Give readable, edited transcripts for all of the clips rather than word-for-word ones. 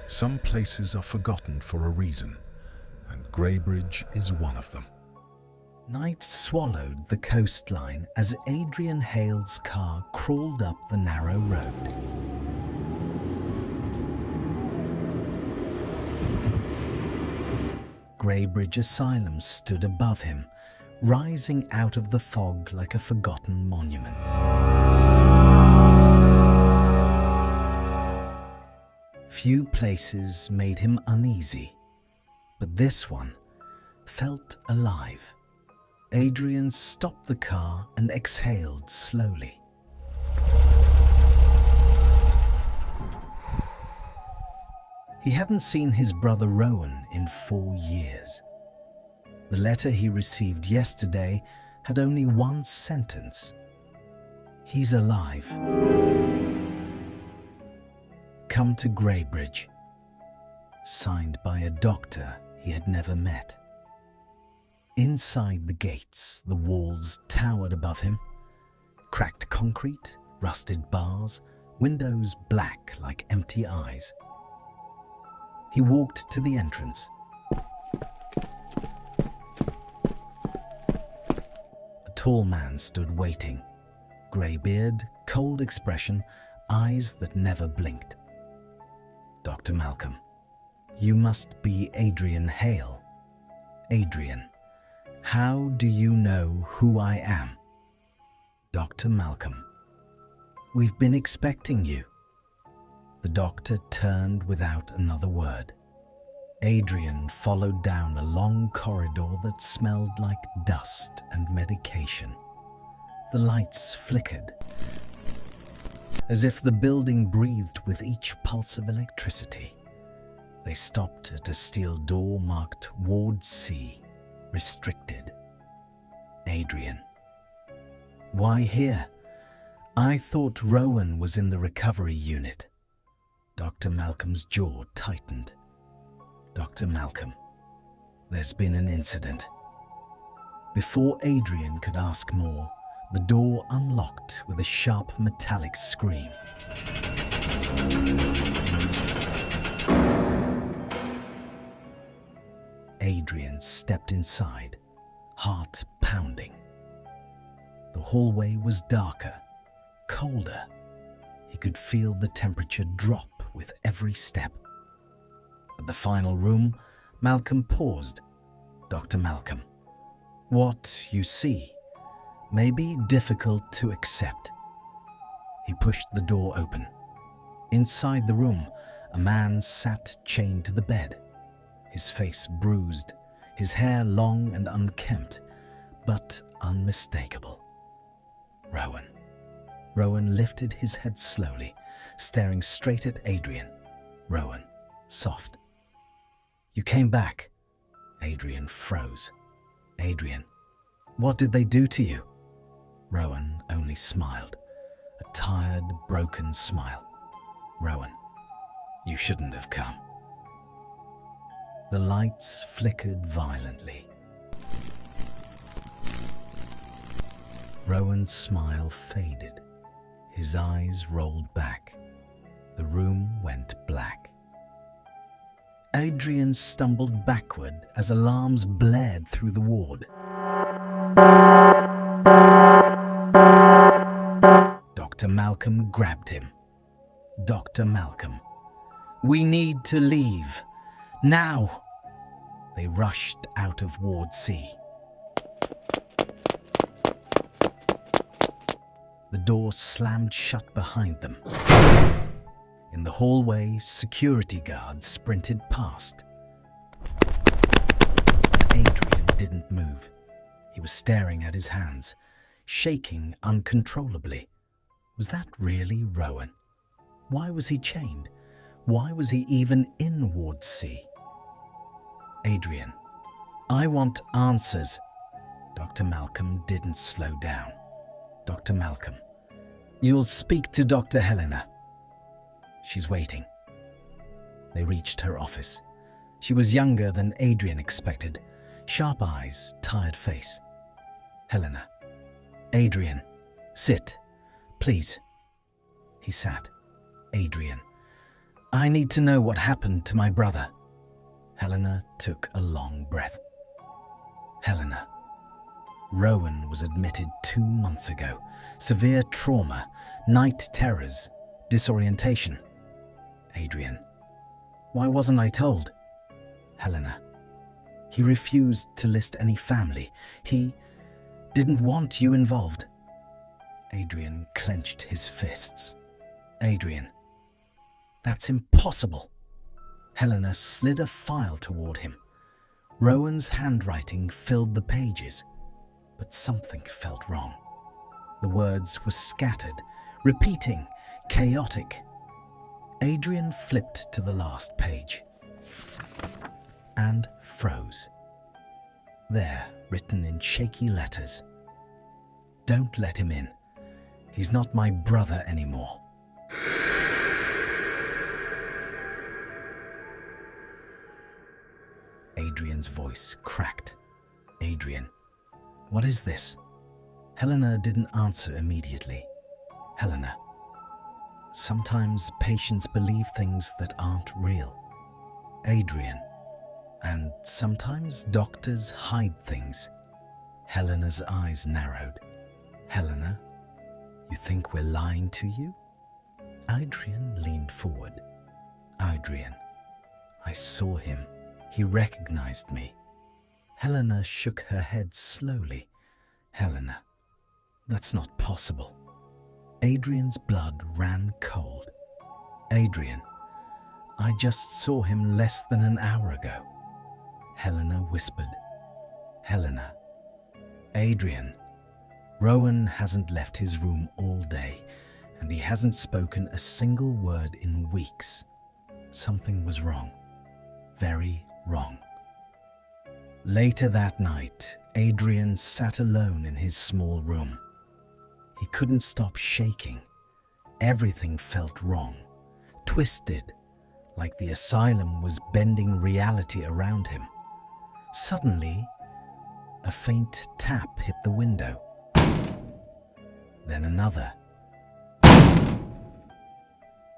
Some places are forgotten for a reason, and Greybridge is one of them. Night swallowed the coastline as Adrian Hale's car crawled up the narrow road. Greybridge Asylum stood above him, rising out of the fog like a forgotten monument. Few places made him uneasy, but this one felt alive. Adrian stopped the car and exhaled slowly. He hadn't seen his brother Rowan in 4 years. The letter he received yesterday had only one sentence. He's alive. Come to Greybridge. Signed by a doctor he had never met. Inside the gates, the walls towered above him. Cracked concrete, rusted bars, windows black like empty eyes. He walked to the entrance. A tall man stood waiting. Grey beard, cold expression, eyes that never blinked. Dr. Malcolm, you must be Adrian Hale. Adrian, how do you know who I am? Dr. Malcolm, we've been expecting you. The doctor turned without another word. Adrian followed down a long corridor that smelled like dust and medication. The lights flickered, as if the building breathed with each pulse of electricity. They stopped at a steel door marked Ward C, restricted. Adrian. Why here? I thought Rowan was in the recovery unit. Dr. Malcolm's jaw tightened. Dr. Malcolm, there's been an incident. Before Adrian could ask more, the door unlocked with a sharp metallic scream. Adrian stepped inside, heart pounding. The hallway was darker, colder. He could feel the temperature drop with every step. At the final room, Malcolm paused. Dr. Malcolm, what you see may be difficult to accept. He pushed the door open. Inside the room, a man sat chained to the bed, his face bruised, his hair long and unkempt, but unmistakable. Rowan. Rowan lifted his head slowly, staring straight at Adrian. Rowan, soft. You came back. Adrian froze. Adrian, what did they do to you? Rowan only smiled, a tired, broken smile. Rowan, you shouldn't have come. The lights flickered violently. Rowan's smile faded. His eyes rolled back. The room went black. Adrian stumbled backward as alarms blared through the ward. Dr. Malcolm grabbed him. Dr. Malcolm, we need to leave. Now! They rushed out of Ward C. The door slammed shut behind them. In the hallway, security guards sprinted past. But Adrian didn't move. He was staring at his hands, shaking uncontrollably. Was that really Rowan? Why was he chained? Why was he even in Ward C? Adrian, I want answers. Dr. Malcolm didn't slow down. Dr. Malcolm, you'll speak to Dr. Helena. She's waiting. They reached her office. She was younger than Adrian expected. Sharp eyes, tired face. Helena. Adrian, sit, please. He sat. Adrian, I need to know what happened to my brother. Helena took a long breath. Helena. Rowan was admitted 2 months ago. Severe trauma, night terrors, disorientation. Adrian. Why wasn't I told? Helena. He refused to list any family. He didn't want you involved. Adrian clenched his fists. Adrian. That's impossible. Helena slid a file toward him. Rowan's handwriting filled the pages, but something felt wrong. The words were scattered, repeating, chaotic. Adrian flipped to the last page and froze. There, written in shaky letters, "Don't let him in. He's not my brother anymore." Adrian's voice cracked. Adrian. What is this? Helena didn't answer immediately. Helena. Sometimes patients believe things that aren't real. Adrian. And sometimes doctors hide things. Helena's eyes narrowed. Helena, you think we're lying to you? Adrian leaned forward. Adrian. I saw him. He recognized me. Helena shook her head slowly. Helena. That's not possible. Adrian's blood ran cold. Adrian. I just saw him less than an hour ago. Helena whispered. Helena. Adrian. Rowan hasn't left his room all day, and he hasn't spoken a single word in weeks. Something was wrong. Very wrong. Later that night, Adrian sat alone in his small room. He couldn't stop shaking. Everything felt wrong, twisted, like the asylum was bending reality around him. Suddenly, a faint tap hit the window. Then another.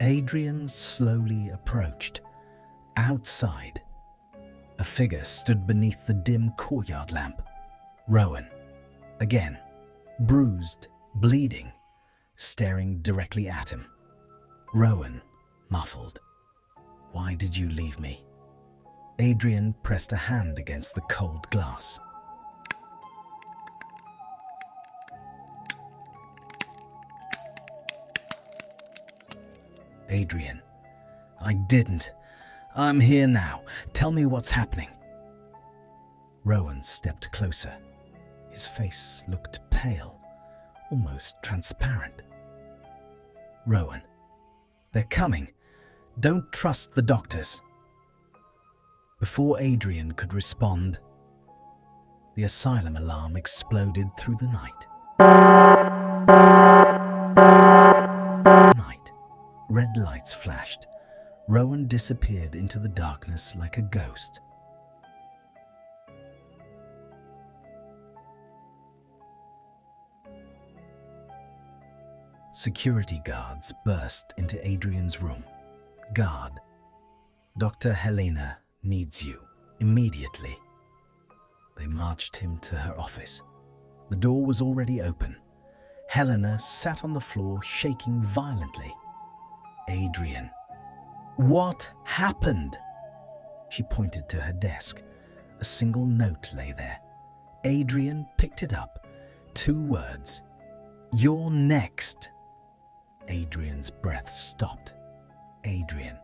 Adrian slowly approached. Outside, a figure stood beneath the dim courtyard lamp. Rowan. Again, bruised, bleeding, staring directly at him. Rowan, muffled. Why did you leave me? Adrian pressed a hand against the cold glass. Adrian. I didn't. I'm here now. Tell me what's happening. Rowan stepped closer. His face looked pale, almost transparent. Rowan. They're coming. Don't trust the doctors. Before Adrian could respond, the asylum alarm exploded through the night. Red lights flashed. Rowan disappeared into the darkness like a ghost. Security guards burst into Adrian's room. Guard. Dr. Helena needs you, immediately. They marched him to her office. The door was already open. Helena sat on the floor, shaking violently. Adrian. What happened? She pointed to her desk. A single note lay there. Adrian picked it up. 2 words. You're next. Adrian's breath stopped. Adrian.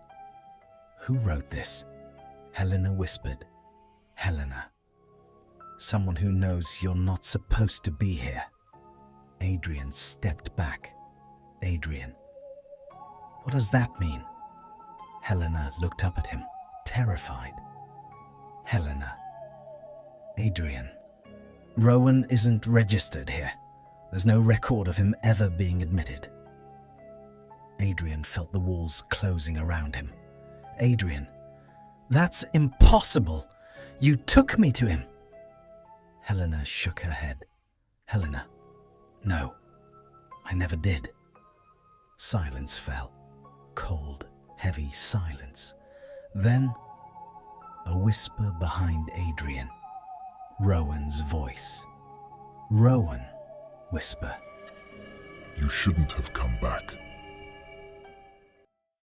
Who wrote this? Helena whispered. Helena. Someone who knows you're not supposed to be here. Adrian stepped back. Adrian. What does that mean? Helena looked up at him, terrified. Helena. Adrian. Rowan isn't registered here. There's no record of him ever being admitted. Adrian felt the walls closing around him. Adrian. That's impossible. You took me to him. Helena shook her head. Helena. No, I never did. Silence fell, cold. heavy silence. Then, a whisper behind Adrian. Rowan's voice. Rowan, whisper. You shouldn't have come back.